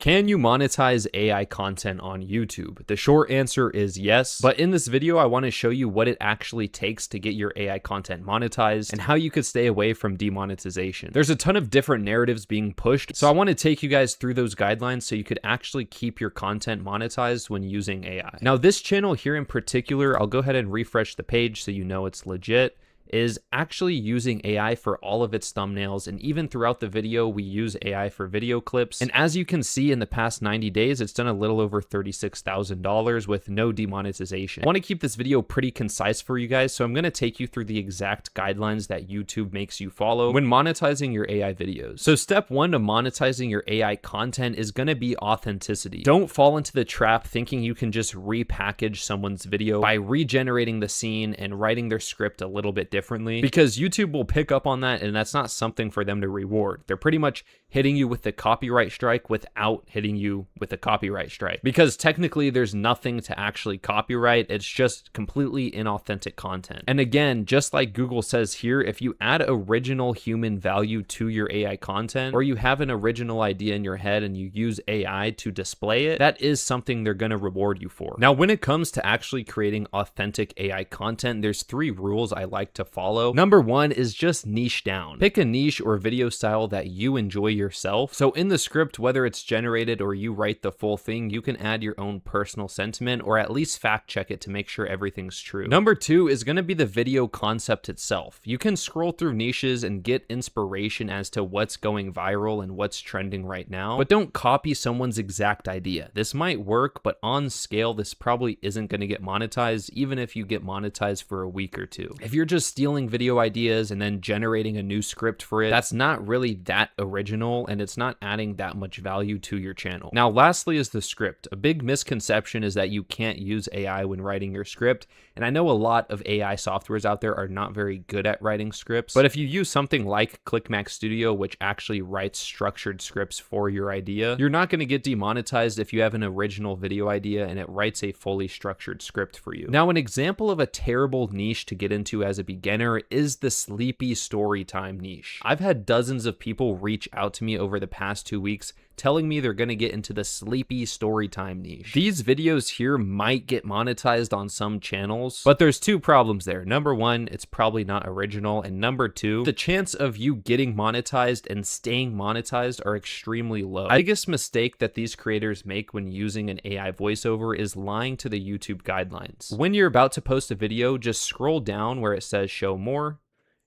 Can you monetize AI content on YouTube? The short answer is yes, but in this video, I want to show you what it actually takes to get your AI content monetized and how you could stay away from demonetization. There's a ton of different narratives being pushed, so I want to take you guys through those guidelines so you could actually keep your content monetized when using AI. Now, this channel here in particular, I'll go ahead and refresh the page so you know it's legit, is actually using AI for all of its thumbnails, and even throughout the video we use AI for video clips. And as you can see, in the past 90 days it's done a little over $36,000 with no demonetization. I want to keep this video pretty concise for you guys, so I'm going to take you through the exact guidelines that YouTube makes you follow when monetizing your AI videos. So step one to monetizing your AI content is going to be authenticity. Don't fall into the trap thinking you can just repackage someone's video by regenerating the scene and writing their script a little bit differently, because YouTube will pick up on that, and that's not something for them to reward. They're pretty much hitting you with the copyright strike without hitting you with a copyright strike, because technically there's nothing to actually copyright. It's just completely inauthentic content. And again, just like Google says here, if you add original human value to your AI content, or you have an original idea in your head and you use AI to display it, that is something they're going to reward you for. Now, when it comes to actually creating authentic AI content, there's 3 rules I like to follow. Number 1 is just niche down. Pick a niche or video style that you enjoy yourself. So in the script, whether it's generated or you write the full thing, you can add your own personal sentiment, or at least fact check it to make sure everything's true. Number 2 is going to be the video concept itself. You can scroll through niches and get inspiration as to what's going viral and what's trending right now, but don't copy someone's exact idea. This might work, but on scale, this probably isn't going to get monetized, even if you get monetized for a week or 2. If you're just stealing video ideas and then generating a new script for it, that's not really that original, and it's not adding that much value to your channel. Now, lastly is the script. A big misconception is that you can't use AI when writing your script, and I know a lot of AI softwares out there are not very good at writing scripts, but if you use something like ClickMax Studio, which actually writes structured scripts for your idea, you're not going to get demonetized if you have an original video idea and it writes a fully structured script for you. Now, an example of a terrible niche to get into as a beginner is the sleepy story time niche. I've had dozens of people reach out to me over the past 2 weeks telling me they're going to get into the sleepy story time niche. These videos here might get monetized on some channels, but there's 2 problems there. Number 1, it's probably not original, and number 2, the chance of you getting monetized and staying monetized are extremely low. The biggest mistake that these creators make when using an AI voiceover is lying to the YouTube guidelines. When you're about to post a video, just scroll down where it says show more,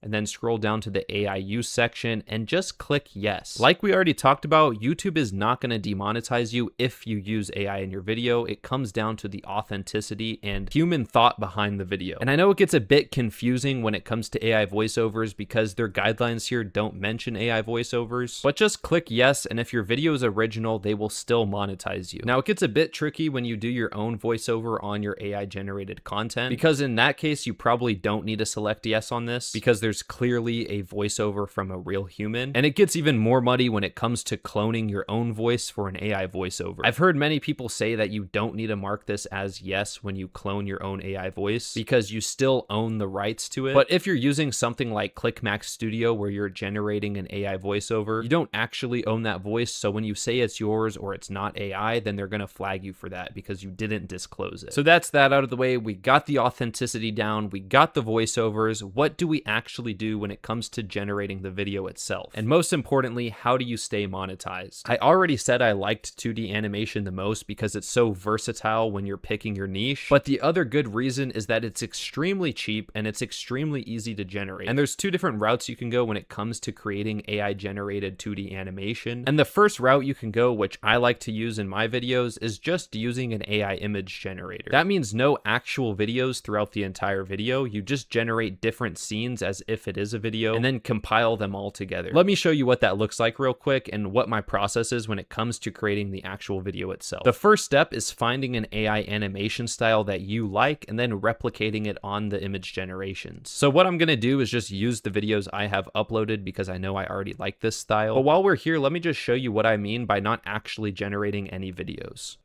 and then scroll down to the AI use section and just click yes. Like we already talked about, YouTube is not going to demonetize you if you use AI in your video. It comes down to the authenticity and human thought behind the video. And I know it gets a bit confusing when it comes to AI voiceovers because their guidelines here don't mention AI voiceovers, but just click yes, and if your video is original, they will still monetize you. Now, it gets a bit tricky when you do your own voiceover on your AI generated content, because in that case, you probably don't need to select yes on this, because there's clearly a voiceover from a real human. And it gets even more muddy when it comes to cloning your own voice for an AI voiceover. I've heard many people say that you don't need to mark this as yes when you clone your own AI voice, because you still own the rights to it. But if you're using something like ClickMax Studio where you're generating an AI voiceover, you don't actually own that voice, so when you say it's yours or it's not AI, then they're going to flag you for that because you didn't disclose it. So that's that out of the way. We got the authenticity down, we got the voiceovers. What do we actually do when it comes to generating the video itself? And most importantly, how do you stay monetized? I already said I liked 2D animation the most because it's so versatile when you're picking your niche, but the other good reason is that it's extremely cheap and it's extremely easy to generate. And there's 2 different routes you can go when it comes to creating AI generated 2D animation. And the first route you can go, which I like to use in my videos, is just using an AI image generator. That means no actual videos throughout the entire video. You just generate different scenes as if it is a video and then compile them all together. Let me show you what that looks like real quick and what my process is when it comes to creating the actual video itself. The first step is finding an AI animation style that you like and then replicating it on the image generations. So what I'm going to do is just use the videos I have uploaded because I know I already like this style. But while we're here, let me just show you what I mean by not actually generating any videos.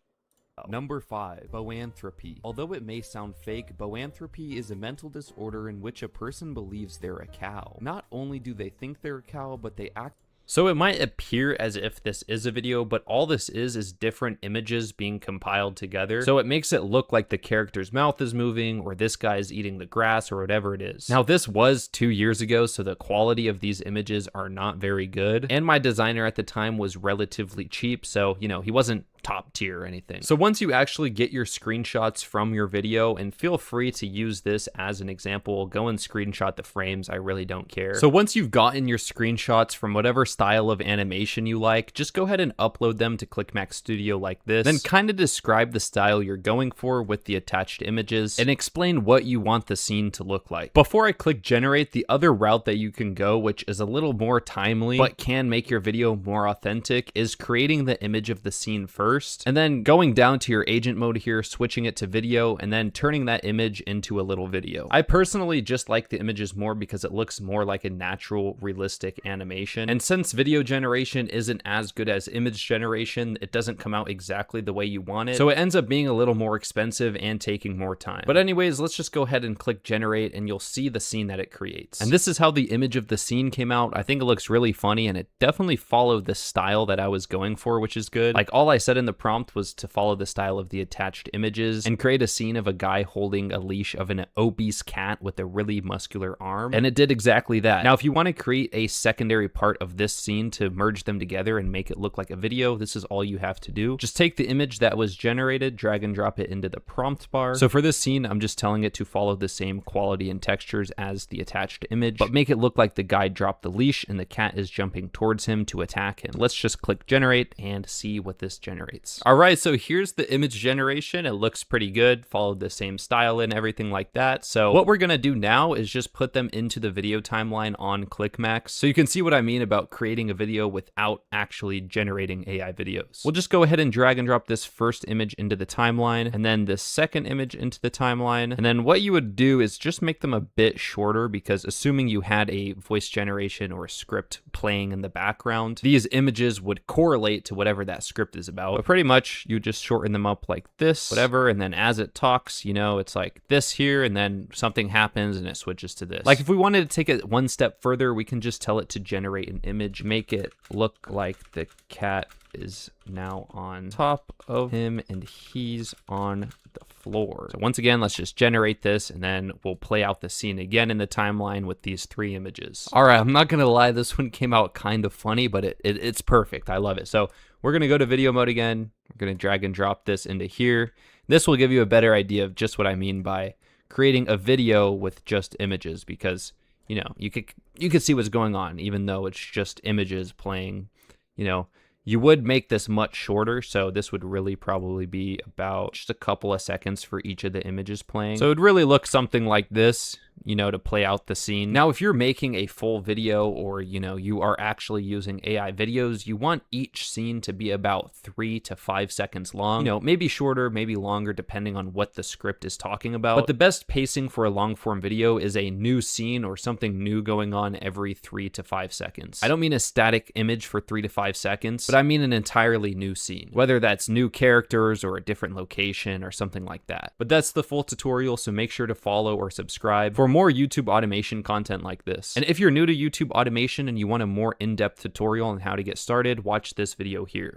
Number 5, boanthropy. Although it may sound fake, boanthropy is a mental disorder in which a person believes they're a cow. Not only do they think they're a cow, but they act So it might appear as if this is a video, but all this is different images being compiled together. So it makes it look like the character's mouth is moving, or this guy is eating the grass, or whatever it is. Now this was 2 years ago, so the quality of these images are not very good. And my designer at the time was relatively cheap, so, you know, he wasn't top tier or anything. So once you actually get your screenshots from your video, and feel free to use this as an example, go and screenshot the frames, I really don't care. So once you've gotten your screenshots from whatever style of animation you like, just go ahead and upload them to ClickMax Studio like this, then kind of describe the style you're going for with the attached images, and explain what you want the scene to look like. Before I click generate, the other route that you can go, which is a little more timely, but can make your video more authentic, is creating the image of the scene first, and then going down to your agent mode here, switching it to video, and then turning that image into a little video. I personally just like the images more because it looks more like a natural, realistic animation. And since video generation isn't as good as image generation, it doesn't come out exactly the way you want it. So it ends up being a little more expensive and taking more time. But anyways, let's just go ahead and click generate, and you'll see the scene that it creates. And this is how the image of the scene came out. I think it looks really funny, and it definitely followed the style that I was going for, which is good. Like, all I said in the prompt was to follow the style of the attached images and create a scene of a guy holding a leash of an obese cat with a really muscular arm, and it did exactly that. Now if you want to create a secondary part of this scene to merge them together and make it look like a video, this is all you have to do. Just take the image that was generated, drag and drop it into the prompt bar. So for this scene, I'm just telling it to follow the same quality and textures as the attached image, but make it look like the guy dropped the leash and the cat is jumping towards him to attack him. Let's just click generate and see what this generates. All right, so here's the image generation. It looks pretty good, followed the same style and everything like that. So what we're gonna do now is just put them into the video timeline on ClickMax, so you can see what I mean about creating a video without actually generating AI videos. We'll just go ahead and drag and drop this first image into the timeline, and then the second image into the timeline. And then what you would do is just make them a bit shorter, because assuming you had a voice generation or a script playing in the background, these images would correlate to whatever that script is about. But pretty much you just shorten them up like this, whatever, and then as it talks, you know, it's like this here, and then something happens and it switches to this. Like if we wanted to take it one step further, we can just tell it to generate an image, make it look like the cat is now on top of him and he's on the floor. So once again, let's just generate this, and then we'll play out the scene again in the timeline with these 3 images. All right, I'm not gonna lie, this one came out kind of funny, but it's perfect. I love it. So we're gonna go to video mode again. We're gonna drag and drop this into here. This will give you a better idea of just what I mean by creating a video with just images, because, you know, you could see what's going on even though it's just images playing. You know, you would make this much shorter, so this would really probably be about just a couple of seconds for each of the images playing. So it would really look something like this, you know, to play out the scene. Now, if you're making a full video, or, you know, you are actually using AI videos, you want each scene to be about 3 to 5 seconds long. You know, maybe shorter, maybe longer, depending on what the script is talking about. But the best pacing for a long form video is a new scene or something new going on every 3 to 5 seconds. I don't mean a static image for 3 to 5 seconds, but I mean an entirely new scene, whether that's new characters or a different location or something like that. But that's the full tutorial, so make sure to follow or subscribe for more YouTube automation content like this. And if you're new to YouTube automation and you want a more in-depth tutorial on how to get started, watch this video here.